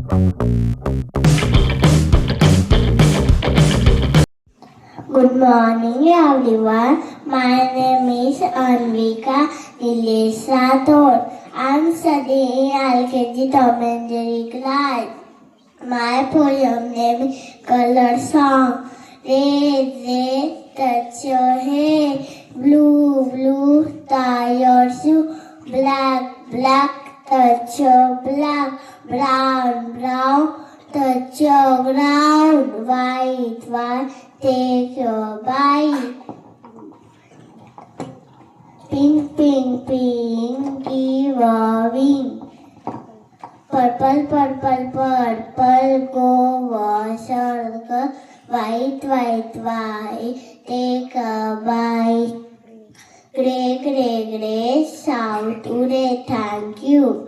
Good morning, everyone. My name is Anvika Nilesh Rathod. I'm studying in LKG Elementary class. My poem name is Color Song. Red, red, touch your hair. Blue, blue, tie your shoe. Black, black, touch your black. Brown, brown, touch your ground. White, white, take your bite. Pink, pink, pink, give a wing. Purple, purple, purple, go a circle. White, white, white, take a bite. Gray, gray, gray, shout hooray, thank you.